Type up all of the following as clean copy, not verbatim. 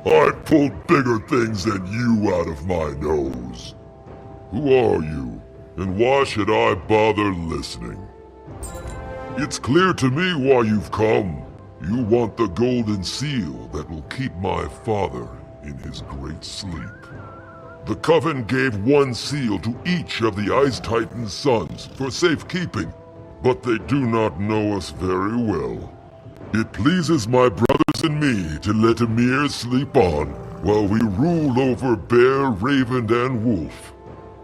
I pulled bigger things than you out of my nose. Who are you, and why should I bother listening? It's clear to me why you've come. You want the golden seal that will keep my father in his great sleep. The Coven gave one seal to each of the Ice Titan's sons for safekeeping, but they do not know us very well. It pleases my brothers and me to let Ymir sleep on while we rule over Bear, Raven, and Wolf.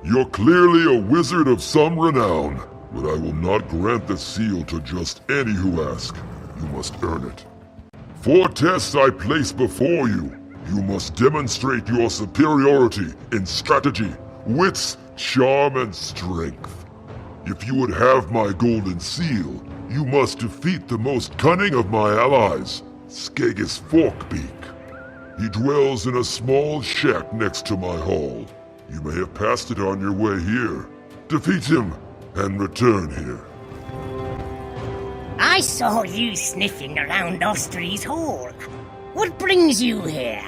You're clearly a wizard of some renown, but I will not grant the seal to just any who ask. You must earn it. 4 tests I place before you. You must demonstrate your superiority in strategy, wits, charm, and strength. If you would have my golden seal, you must defeat the most cunning of my allies, Skagus Forkbeak. He dwells in a small shack next to my hall. You may have passed it on your way here. Defeat him and return here. I saw you sniffing around Austri's hall. What brings you here?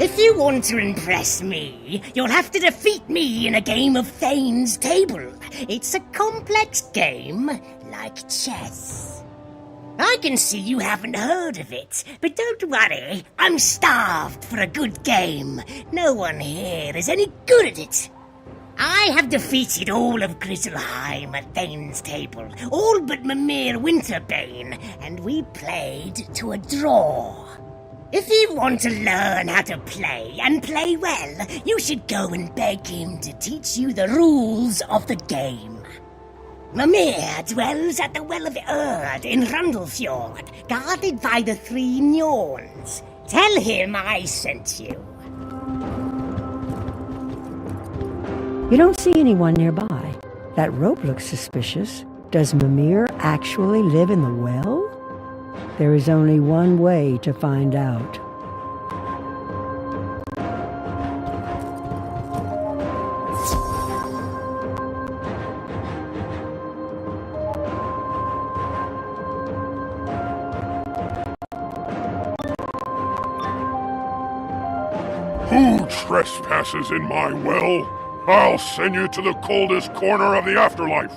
If you want to impress me, you'll have to defeat me in a game of Thane's Table. It's a complex game, like chess. I can see you haven't heard of it, but don't worry, I'm starved for a good game. No one here is any good at it. I have defeated all of Grizzleheim at Thane's Table, all but Mimir Winterbane, and we played to a draw. If you want to learn how to play, and play well, you should go and beg him to teach you the rules of the game. Mimir dwells at the Well of Erd in Rundlefjord, guarded by the 3 Njorns. Tell him I sent you. You don't see anyone nearby. That rope looks suspicious. Does Mimir actually live in the well? There is only one way to find out. Who trespasses in my well? I'll send you to the coldest corner of the afterlife.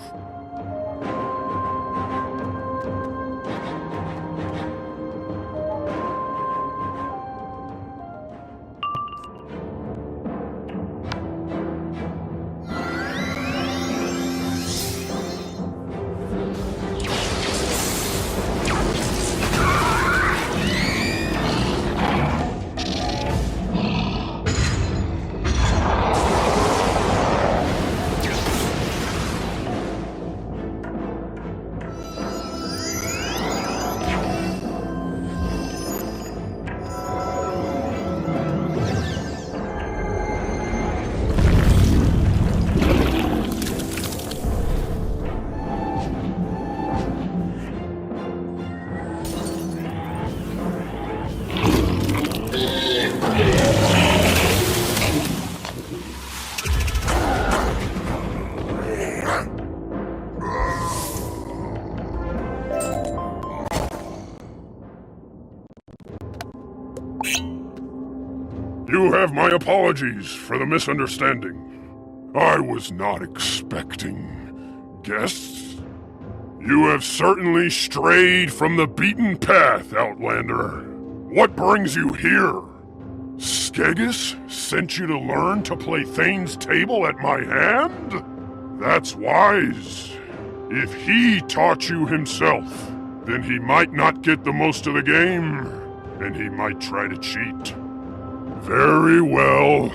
You have my apologies for the misunderstanding. I was not expecting guests. You have certainly strayed from the beaten path, Outlander. What brings you here? Skagus sent you to learn to play Thane's Table at my hand? That's wise. If he taught you himself, then he might not get the most of the game, and he might try to cheat. Very well.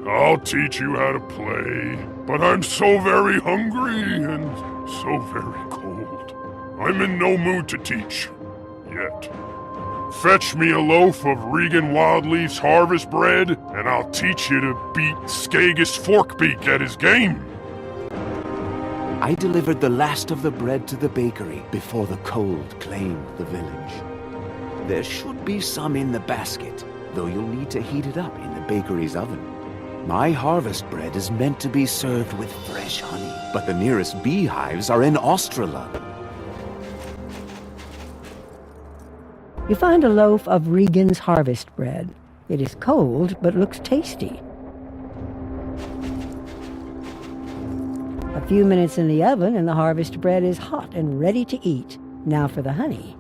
I'll teach you how to play, but I'm so very hungry and so very cold. I'm in no mood to teach. Yet. Fetch me a loaf of Regan Wildleaf's harvest bread, and I'll teach you to beat Skagus Forkbeak at his game. I delivered the last of the bread to the bakery before the cold claimed the village. There should be some in the basket, though you'll need to heat it up in the bakery's oven. My harvest bread is meant to be served with fresh honey, but the nearest beehives are in Austrilund. You find a loaf of Regan's harvest bread. It is cold, but looks tasty. A few minutes in the oven and the harvest bread is hot and ready to eat. Now for the honey.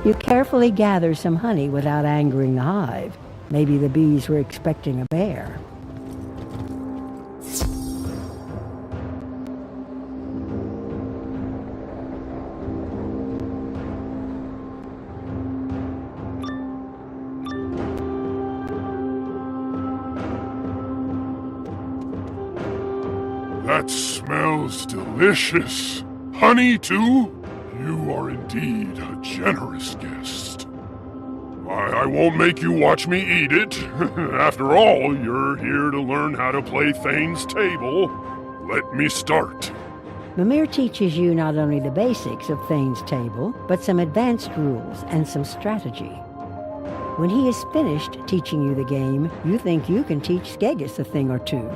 You carefully gather some honey without angering the hive. Maybe the bees were expecting a bear. That smells delicious. Honey, too? You are indeed a generous guest. I won't make you watch me eat it. After all, you're here to learn how to play Thane's Table. Let me start. Mimir teaches you not only the basics of Thane's Table, but some advanced rules and some strategy. When he is finished teaching you the game, you think you can teach Skegis a thing or two.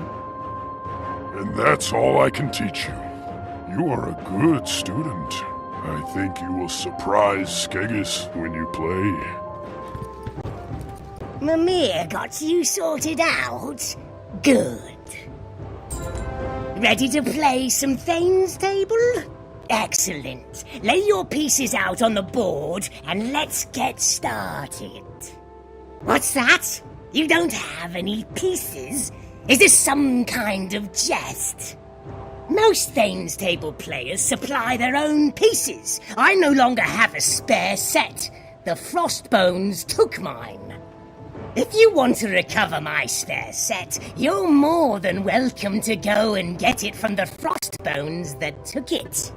And that's all I can teach you. You are a good student. I think you will surprise Skegis when you play. Mimir got you sorted out? Good. Ready to play some Thane's Table? Excellent. Lay your pieces out on the board and let's get started. What's that? You don't have any pieces? Is this some kind of jest? Most Thane's Table players supply their own pieces. I no longer have a spare set. The Frostbones took mine. If you want to recover my spare set, you're more than welcome to go and get it from the Frostbones that took it.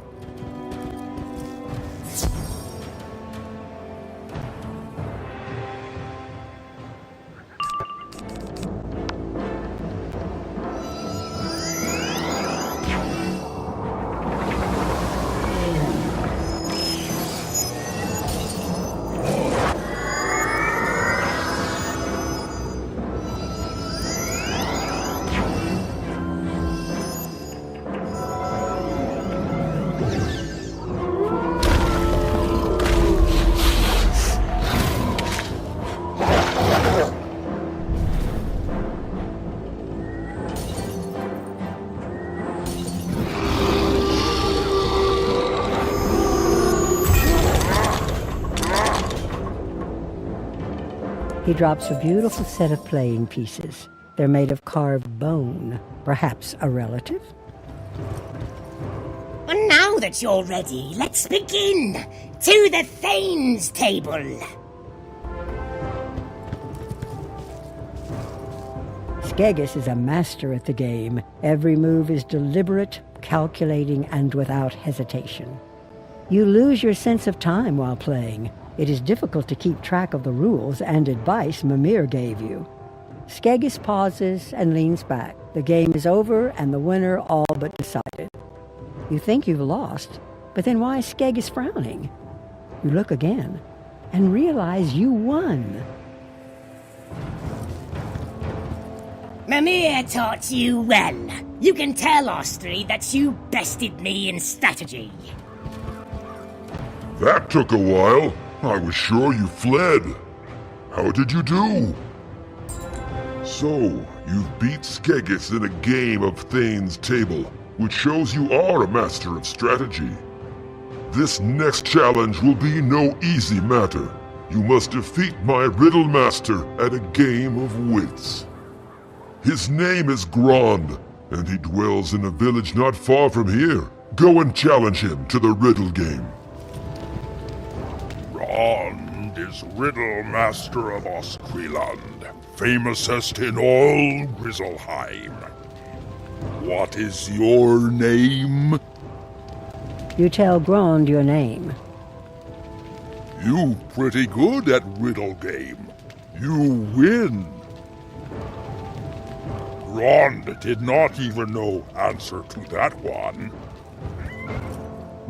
He drops a beautiful set of playing pieces. They're made of carved bone. Perhaps a relative? And now that you're ready, let's begin! To the Thane's Table! Skegis is a master at the game. Every move is deliberate, calculating, and without hesitation. You lose your sense of time while playing. It is difficult to keep track of the rules and advice Mimir gave you. Skegis pauses and leans back. The game is over and the winner all but decided. You think you've lost, but then why is Skegis frowning? You look again and realize you won. Mimir taught you well. You can tell Austrilund that you bested me in strategy. That took a while. I was sure you fled. How did you do? So, you've beat Skegis in a game of Thane's Table, which shows you are a master of strategy. This next challenge will be no easy matter. You must defeat my riddle master at a game of wits. His name is Grond, and he dwells in a village not far from here. Go and challenge him to the riddle game. Grond is riddle master of Austrilund, famousest in all Grizzleheim. What is your name? You tell Grond your name. You pretty good at riddle game. You win. Grond did not even know answer to that one.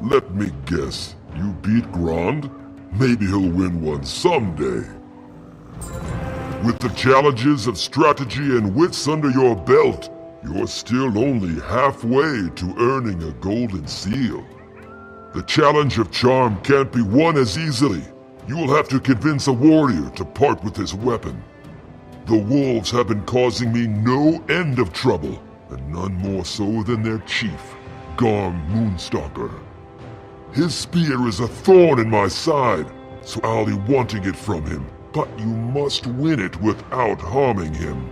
Let me guess. You beat Grond? Maybe he'll win one someday. With the challenges of strategy and wits under your belt, you're still only halfway to earning a golden seal. The challenge of charm can't be won as easily. You will have to convince a warrior to part with his weapon. The wolves have been causing me no end of trouble, and none more so than their chief, Garm Moonstalker. His spear is a thorn in my side, so I'll be wanting it from him, but you must win it without harming him.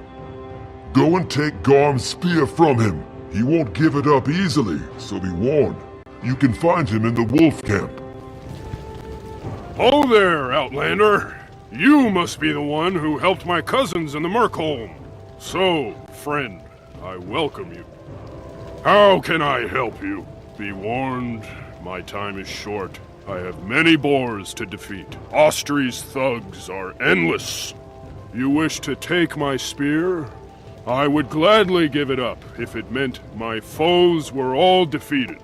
Go and take Garm's spear from him. He won't give it up easily, so be warned. You can find him in the wolf camp. Oh there, Outlander! You must be the one who helped my cousins in the Merkholm. So, friend, I welcome you. How can I help you? Be warned, my time is short. I have many boars to defeat. Austri's thugs are endless. You wish to take my spear? I would gladly give it up if it meant my foes were all defeated.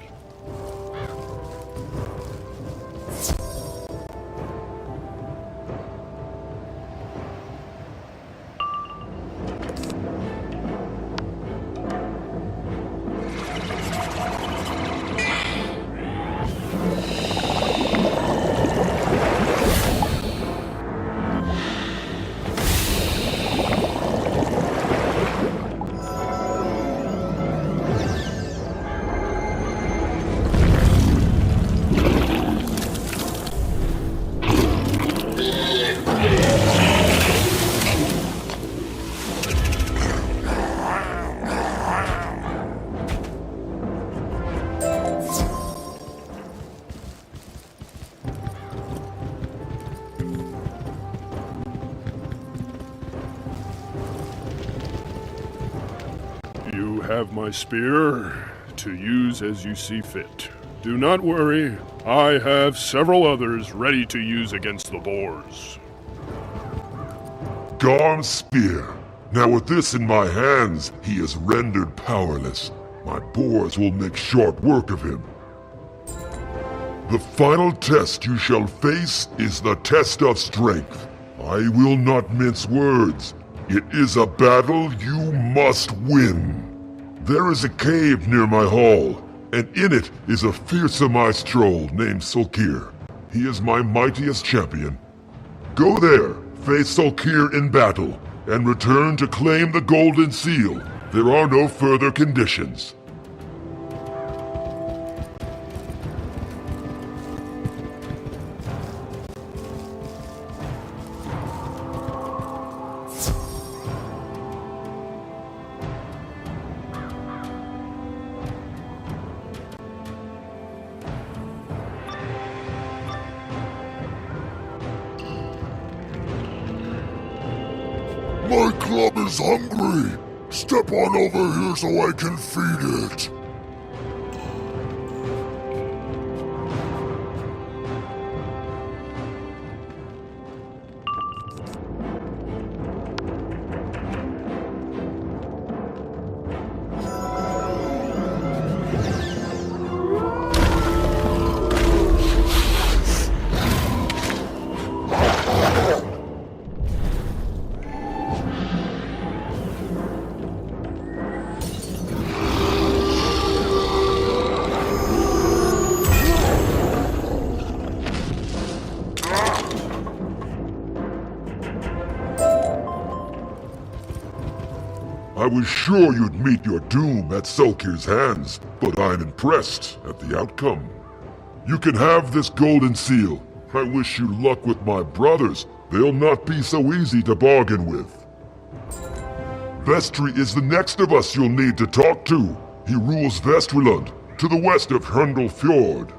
You have my spear to use as you see fit. Do not worry, I have several others ready to use against the boars. Garm's spear. Now with this in my hands, he is rendered powerless. My boars will make short work of him. The final test you shall face is the test of strength. I will not mince words. It is a battle you must win. There is a cave near my hall, and in it is a fearsome ice troll named Sulkir. He is my mightiest champion. Go there, face Sulkir in battle, and return to claim the golden seal. There are no further conditions. My club is hungry. Step on over here so I can feed it. I was sure you'd meet your doom at Sulkir's hands, but I'm impressed at the outcome. You can have this golden seal. I wish you luck with my brothers. They'll not be so easy to bargain with. Vestri is the next of us you'll need to talk to. He rules Austrilund, to the west of Hrundel Fjord.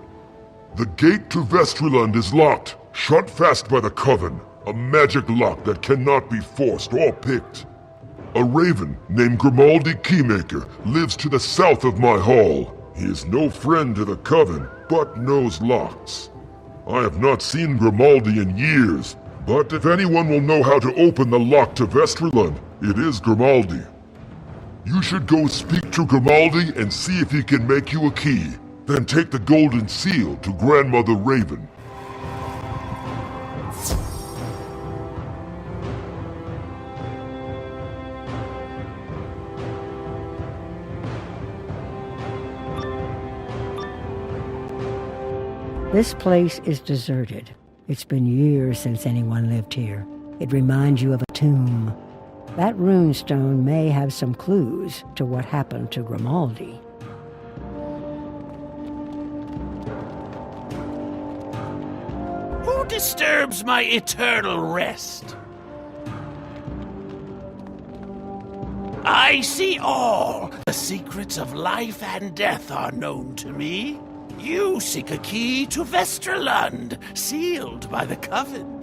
The gate to Austrilund is locked, shut fast by the Coven, a magic lock that cannot be forced or picked. A raven named Grimaldi Keymaker lives to the south of my hall. He is no friend to the Coven, but knows locks. I have not seen Grimaldi in years, but if anyone will know how to open the lock to Austrilund, it is Grimaldi. You should go speak to Grimaldi and see if he can make you a key. Then take the golden seal to Grandmother Raven. This place is deserted. It's been years since anyone lived here. It reminds you of a tomb. That runestone may have some clues to what happened to Grimaldi. Who disturbs my eternal rest? I see all. The secrets of life and death are known to me. You seek a key to Austrilund, sealed by the Coven.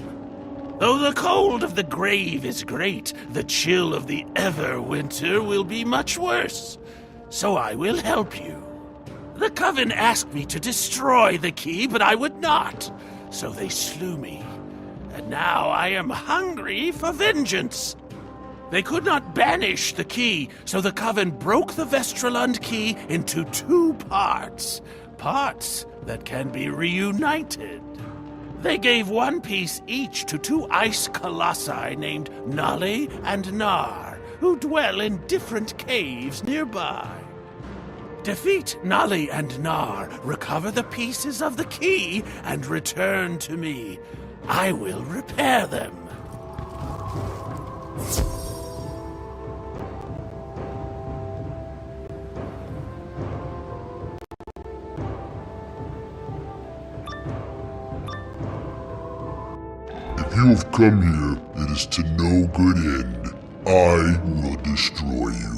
Though the cold of the grave is great, the chill of the Everwinter will be much worse. So I will help you. The Coven asked me to destroy the key, but I would not. So they slew me. And now I am hungry for vengeance. They could not banish the key, so the Coven broke the Austrilund key into 2 parts. Parts that can be reunited. They gave 1 piece each to 2 ice colossi named Nali and Nar, who dwell in different caves nearby. Defeat Nali and Nar, recover the pieces of the key, and return to me. I will repair them. If you have come here, it is to no good end. I will destroy you.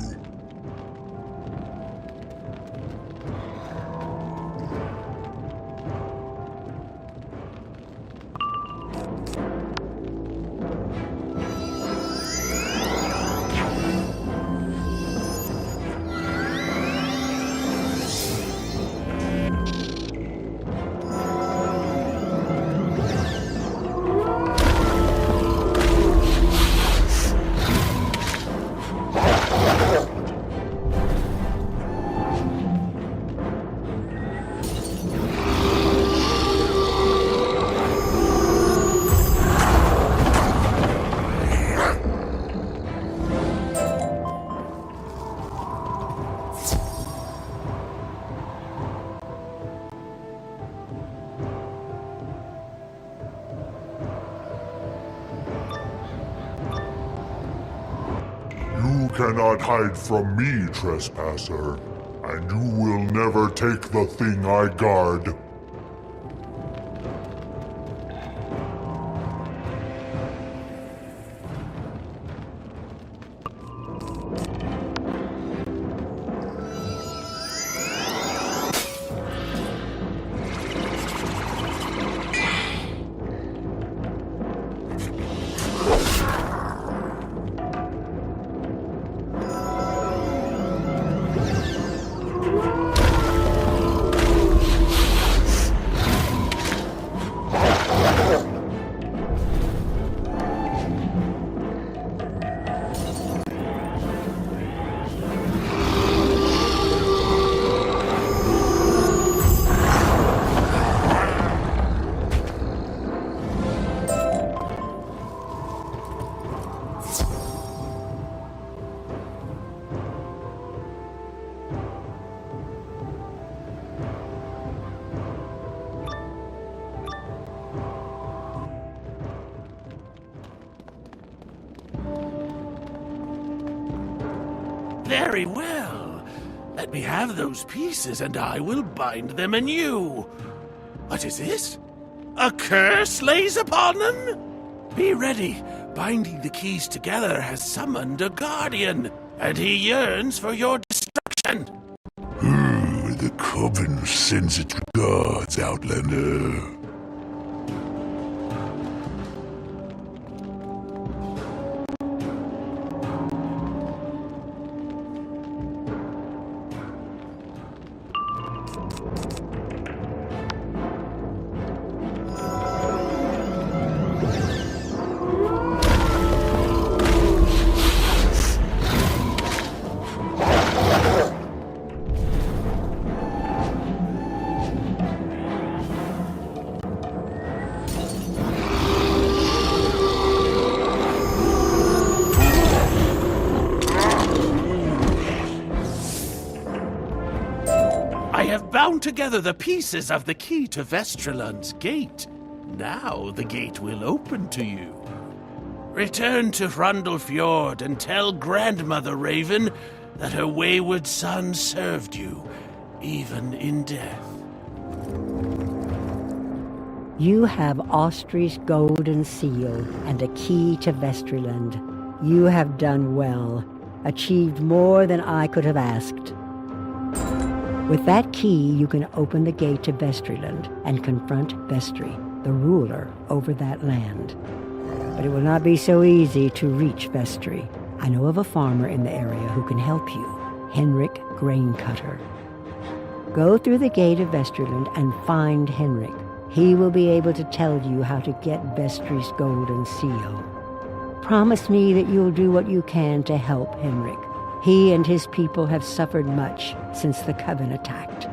You cannot hide from me, trespasser, and you will never take the thing I guard. Very well. Let me have those pieces and I will bind them anew. What is this? A curse lays upon them? Be ready. Binding the keys together has summoned a guardian, and he yearns for your destruction. The Coven sends its regards, Outlander. I have bound together the pieces of the key to Vestralund's gate. Now the gate will open to you. Return to Hrundlefjord and tell Grandmother Raven that her wayward son served you, even in death. You have Austri's golden seal and a key to Vestralund. You have done well, achieved more than I could have asked. With that key, you can open the gate to Vestralund and confront Vestri, the ruler over that land. But it will not be so easy to reach Vestri. I know of a farmer in the area who can help you, Henrik Graincutter. Go through the gate of Vestralund and find Henrik. He will be able to tell you how to get Vestri's golden seal. Promise me that you'll do what you can to help Henrik. He and his people have suffered much since the Coven attacked.